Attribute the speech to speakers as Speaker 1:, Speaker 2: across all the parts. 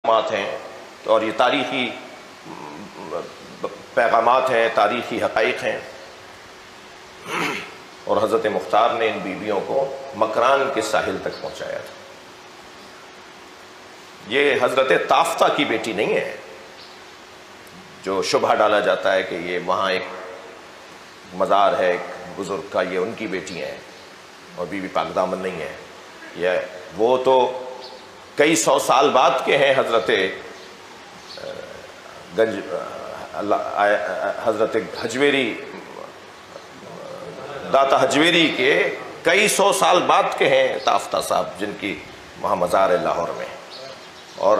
Speaker 1: پیغامات ہیں اور یہ تاریخی پیغامات ہیں، تاریخی حقائق ہیں، اور حضرت مختار نے ان بیویوں کو مکران کے ساحل تک پہنچایا تھا۔ یہ حضرت تافتہ کی بیٹی نہیں ہے جو شبہ ڈالا جاتا ہے کہ یہ وہاں ایک مزار ہے ایک بزرگ کا، یہ ان کی بیٹی ہیں اور بی بی پاک دامن نہیں ہے۔ یہ وہ تو کئی سو سال بعد کے ہیں، حضرت حجویری داتا حجویری کے کئی سو سال بعد کے ہیں تافتہ صاحب، جن کی وہاں مزار ہے لاہور میں۔ اور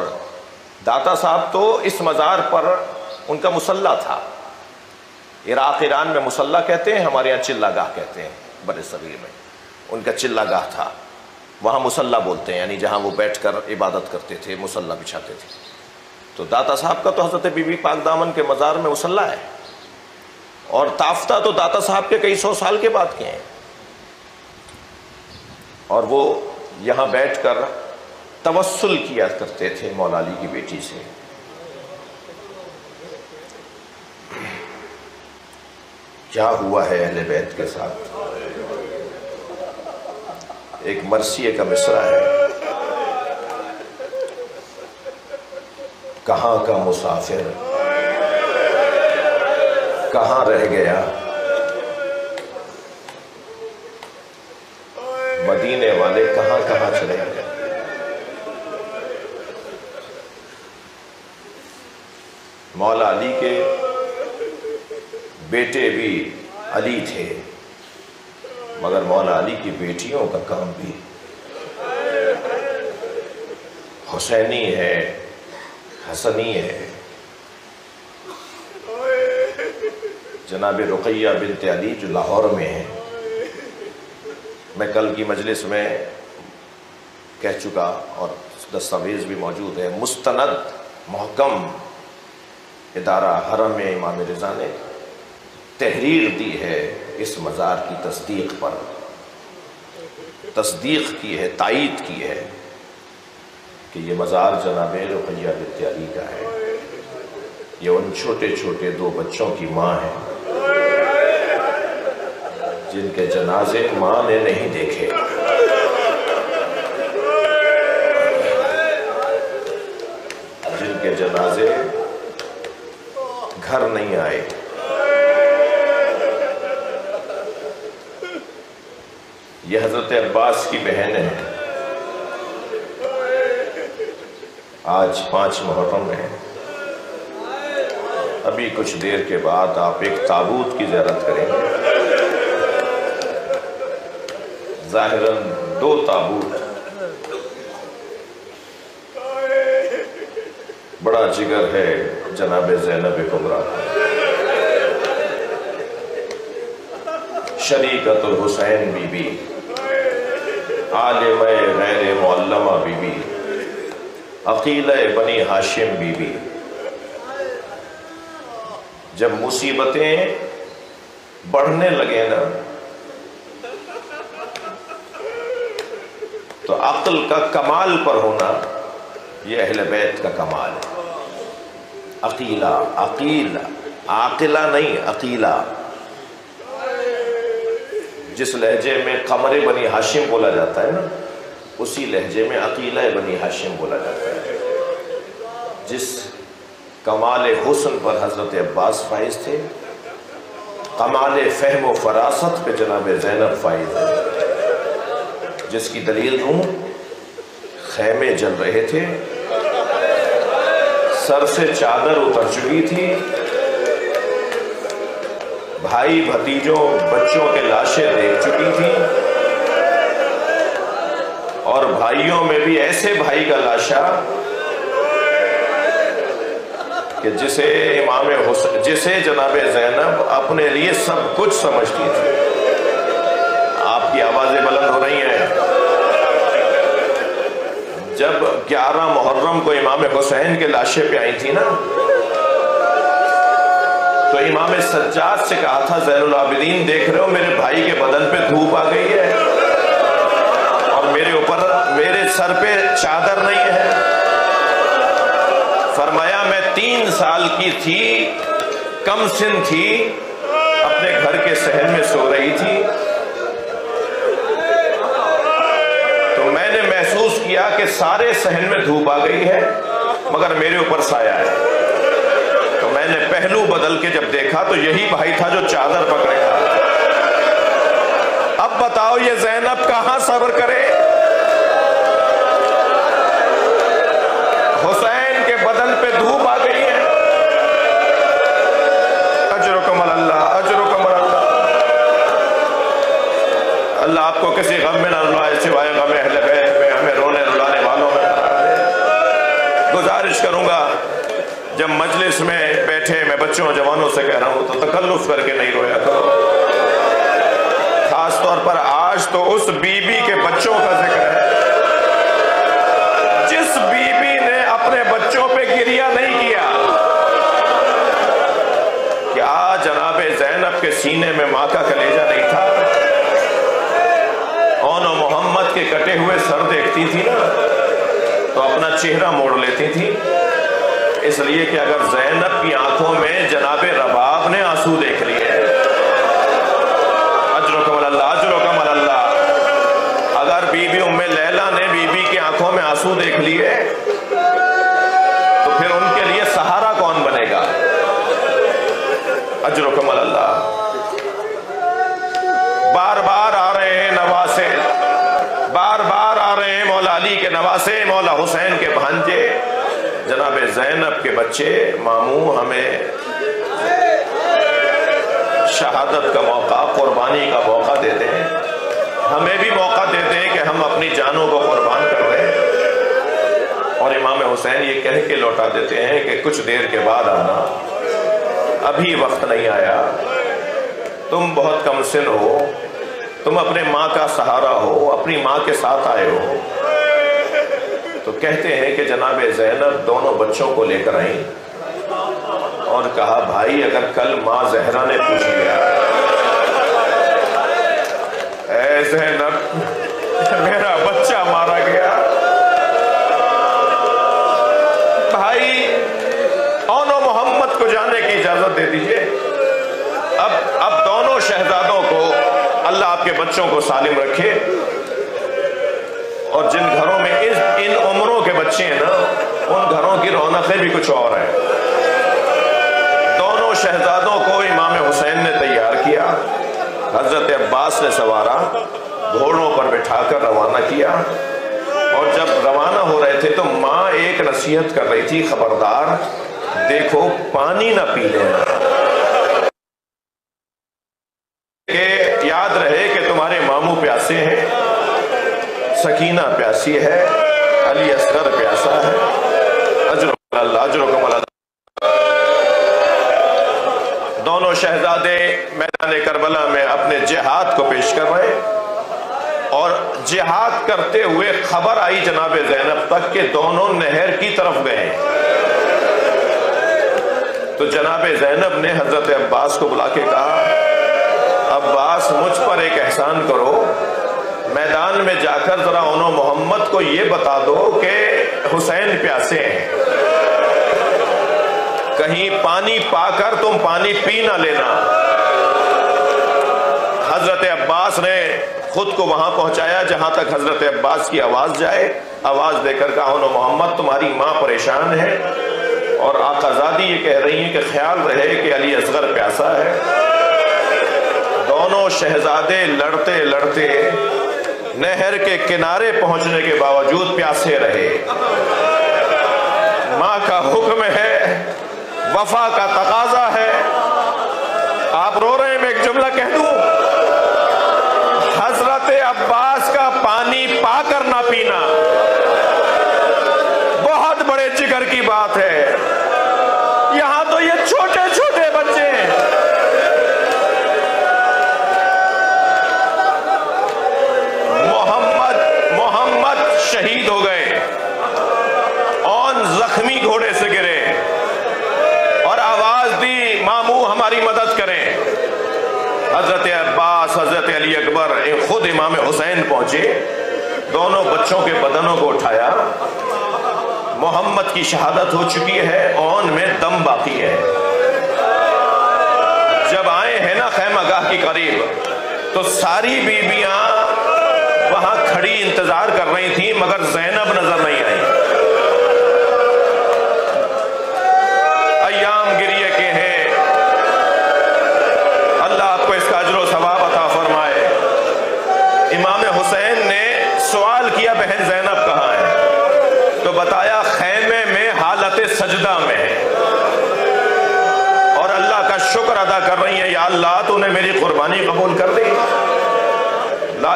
Speaker 1: داتا صاحب تو اس مزار پر ان کا مصلی تھا۔ عراق ایران میں مصلی کہتے ہیں، ہمارے یہاں چلہ گاہ کہتے ہیں بر صغیر میں، ان کا چلہ گاہ تھا، وہاں مصلی بولتے ہیں، یعنی جہاں وہ بیٹھ کر عبادت کرتے تھے، مصلی بچھاتے تھے۔ تو داتا صاحب کا تو حضرت بی بی پاک دامن کے مزار میں مصلی ہے، اور تافتہ تو داتا صاحب کے کئی سو سال کے بعد کے ہیں، اور وہ یہاں بیٹھ کر توسل کیا کرتے تھے مولا علی کی بیٹی سے۔ کیا ہوا ہے اہل بیت کے ساتھ؟ ایک مرثیے کا مصرع ہے، کہاں کا مسافر کہاں رہ گیا، مدینے والے کہاں کہاں چلے گئے۔ مولا علی کے بیٹے بھی علی تھے، مگر مولا علی کی بیٹیوں کا کام بھی حسینی ہے، حسنی ہے۔ جناب رقیہ بنت علی جو لاہور میں ہیں، میں کل کی مجلس میں کہہ چکا اور دستاویز بھی موجود ہے، مستند محکم ادارہ حرم امام رضا نے تحریر دی ہے اس مزار کی تصدیق پر، تصدیق کی ہے، تائید کی ہے کہ یہ مزار جناب رقیہ بنت علی کا ہے، یہ ان چھوٹے چھوٹے دو بچوں کی ماں ہے جن کے جنازے ماں نے نہیں دیکھے، جن کے جنازے گھر نہیں آئے۔ یہ حضرت عباس کی بہن ہے، آج 5 محرم ہے، ابھی کچھ دیر کے بعد آپ ایک تابوت کی زیارت کریں گے، ظاہراً 2 تابوت، بڑا جگر ہے جناب زینب کبریٰ کا، شریکت الحسین بی بی، عالمہ غیر معلمہ بی بی، عقیلہ بنی ہاشم بی بی۔ جب مصیبتیں بڑھنے لگے نا تو عقل کا کمال پر ہونا یہ اہل بیت کا کمال ہے۔ عقیلہ، عقیلہ، عاقلہ نہیں، عقیلہ، جس لہجے میں قمر بنی ہاشم بولا جاتا ہے نا، اسی لہجے میں عقیلہ بنی ہاشم بولا جاتا ہے۔ جس کمال حسن پر حضرت عباس فائز تھے، کمال فہم و فراست پہ جناب زینب فائز ہے، جس کی دلیل ہوں خیمے جل رہے تھے، سر سے چادر اتر چکی تھی، بھائی بھتیجوں بچوں کے لاشیں دیکھ چکی تھی، اور بھائیوں میں بھی ایسے بھائی کا لاشا کہ جسے جناب زینب اپنے لیے سب کچھ سمجھتی تھی۔ آپ کی آوازیں بلند ہو رہی ہیں۔ جب 11 محرم کو امام حسین کے لاشیں پہ آئی تھی نا، تو امام سجاد سے کہا تھا زین العابدین دیکھ رہے ہو میرے بھائی کے بدن پہ دھوپ آ گئی ہے اور میرے اوپر میرے سر پہ چادر نہیں ہے۔ سال کی تھی، کم سن تھی، اپنے گھر کے صحن میں سو رہی تھی، تو میں نے محسوس کیا کہ سارے صحن میں دھوپ آ گئی ہے مگر میرے اوپر سایہ ہے۔ تو میں نے پہلو بدل کے جب دیکھا تو یہی بھائی تھا جو چادر پکڑے تھا۔ اب بتاؤ یہ زینب کہاں صبر کرے؟ حسین کے بدن پہ دھوپ آ گئی ہے۔ اجرکم اللہ، اجرکم اللہ۔ اللہ آپ کو کسی غم میں نہ رلائے سوائے غم اہل بیت میں، ہمیں رونے رلانے والوں میں قرار دے۔ گزارش کروں گا جب مجلس میں بیٹھے، میں بچوں جوانوں سے کہہ رہا ہوں تو تکلف کر کے نہیں رویا کرو، خاص طور پر آج تو اس بی بی کے بچوں کا ذکر ہے جس بی بی نے اپنے بچوں پہ گریہ نہیں کیا۔ کیا جناب زینب کے سینے میں ماں کا کلیجہ نہیں تھا؟ اون و محمد کے کٹے ہوئے سر دیکھتی تھی نا تو اپنا چہرہ موڑ لیتی تھی، اس لیے کہ اگر زینب کی آنکھوں میں جناب رباب نے آنسو دیکھ لیے، اجرکم اللہ، اجرکم اللہ، اگر بی بی ام لیلہ نے بی بی کی آنکھوں میں آنسو دیکھ لیے تو پھر ان کے لیے سہارا کون بنے گا؟ اجرکم اللہ۔ بار بار آ رہے ہیں نواسے، بار بار آ رہے ہیں مولا علی کے نواسے، مولا حسین کے بھانجے، جناب زینب کے بچے ماموں ہمیں شہادت کا موقع، قربانی کا موقع دیتے ہیں، ہمیں بھی موقع دیتے ہیں کہ ہم اپنی جانوں کو قربان کر رہے ہیں، اور امام حسین یہ کہہ کے لوٹا دیتے ہیں کہ کچھ دیر کے بعد آنا، ابھی وقت نہیں آیا، تم بہت کم سن ہو، تم اپنے ماں کا سہارا ہو، اپنی ماں کے ساتھ آئے ہو۔ تو کہتے ہیں کہ جناب زینب دونوں بچوں کو لے کر آئیں اور کہا بھائی اگر کل ماں زہرا نے پوچھ لیا اے زینب میرا بچہ مارا گیا، بھائی اون و محمد کو جانے کی اجازت دے دیجئے۔ اب دونوں شہزادوں کو اللہ آپ کے بچوں کو سالم رکھے، اور جن گھروں میں ان عمروں کے بچے ہیں نا ان گھروں کی رونقیں بھی کچھ اور ہیں۔ دونوں شہزادوں کو امام حسین نے تیار کیا، حضرت عباس نے سوارا، گھوڑوں پر بٹھا کر روانہ کیا، اور جب روانہ ہو رہے تھے تو ماں ایک نصیحت کر رہی تھی، خبردار دیکھو پانی نہ پی لینا، کہ یاد رہے کہ تمہارے ماموں پیاسے ہیں، سکینہ پیاسی ہے، علی اصغر پیاسا ہے، اجرکم اللہ، اجرکم اللہ۔ دونوں شہزادے میدان کربلا میں اپنے جہاد کو پیش کر رہے، اور جہاد کرتے ہوئے خبر آئی جناب زینب تک کہ دونوں نہر کی طرف گئے، تو جناب زینب نے حضرت عباس کو بلا کے کہا عباس مجھ پر ایک احسان کرو، میدان میں جا کر ذرا اون و محمد کو یہ بتا دو کہ حسین پیاسے ہیں، کہیں پانی پا کر تم پانی پی نہ لینا۔ حضرت عباس نے خود کو وہاں پہنچایا جہاں تک حضرت عباس کی آواز جائے، آواز دے کر کہا اون و محمد تمہاری ماں پریشان ہے، اور آقا زادی یہ کہہ رہی ہیں کہ خیال رہے کہ علی اصغر پیاسا ہے۔ دونوں شہزادے لڑتے لڑتے نہر کے کنارے پہنچنے کے باوجود پیاسے رہے۔ ماں کا حکم ہے، وفا کا تقاضا ہے۔ آپ رو رہے ہیں، میں ایک جملہ کہہ دوں، حضرت عباس کا پانی پا کر نہ پینا بہت بڑے جگر کی بات ہے۔ یہاں تو یہ چھوٹے چھوٹے بچے ہیں، محمد شہید ہو گئے، اون زخمی گھوڑے سے گرے اور آواز دی ماموں ہماری مدد کریں۔ حضرت عباس، حضرت علی اکبر، خود امام حسین پہنچے، دونوں بچوں کے بدنوں کو اٹھایا، محمد کی شہادت ہو چکی ہے، اون میں دم باقی ہے۔ جب آئے ہیں نا خیمہ گاہ کی قریب تو ساری بیویاں وہاں کھڑی انتظار کر رہی تھیں، مگر زینب نظر نہیں آئی۔ ایام گریے کے ہیں، اللہ آپ کو اس کا اجر و ثواب عطا فرمائے۔ امام حسین نے سوال کیا بہن زینب کہاں ہے؟ تو بتایا خیمے میں حالت سجدہ میں ہے، اور اللہ کا شکر ادا کر رہی ہیں، یا اللہ تو نے میری قربانی قبول کر لی۔ لا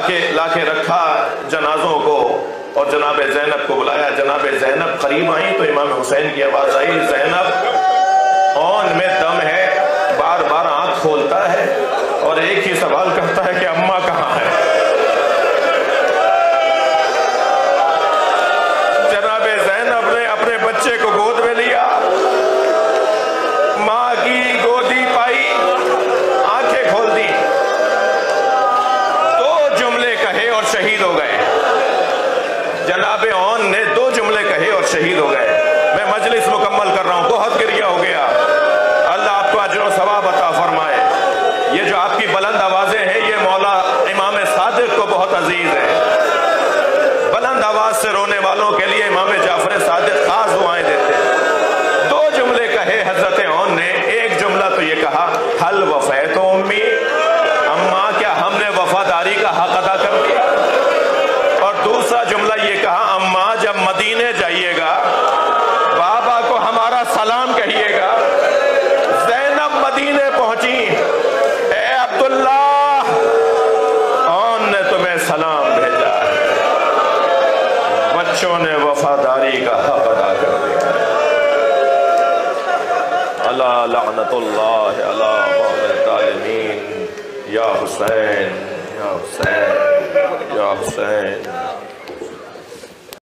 Speaker 1: کے رکھا جنازوں کو اور جناب زینب کو بلایا۔ جناب زینب قریب آئیں تو امام حسین کی آواز آئی، زینب اون میں دم ہے، بار بار آنکھ کھولتا ہے اور ایک ہی سوال کرتا ہے کہ اماں کہاں ہے؟ جناب زینب نے اپنے بچے کو گود میں لیا، ماں کی گودی پائی، آنکھیں کھول دی، اور شہید ہو گئے۔ جناب اون نے 2 جملے کہے اور شہید ہو گئے۔ میں مجلس مکمل کر رہا ہوں، بہت گریہ ہو گیا۔ اللہ آپ کو اجر و ثواب عطا فرمائے۔ یہ جو آپ کی بلند آوازیں ہیں یہ مولا امام صادق کو بہت عزیز ہے۔ بلند آواز سے رونے والوں کے لیے امام جعفر صادق خاص دعائیں دیتے ہیں۔ 2 جملے کہے حضرت اون نے، ایک جملہ تو یہ کہا، حل وفیت امی، اماں کیا ہم نے وفاداری کا حق ادا کر دیا؟ اور دوسرا جملہ یہ کہا، اماں جب مدینے جائیے گا بابا کو ہمارا سلام کہیے گا۔ زینب مدینے پہنچی، اے عبداللہ اون نے تمہیں سلام بھیجا، بچوں نے وفاداری کا حق ادا کر دیا۔ اللہ لعنت اللہ علی الظالمین۔ یا حسین یا حسین یا حسین۔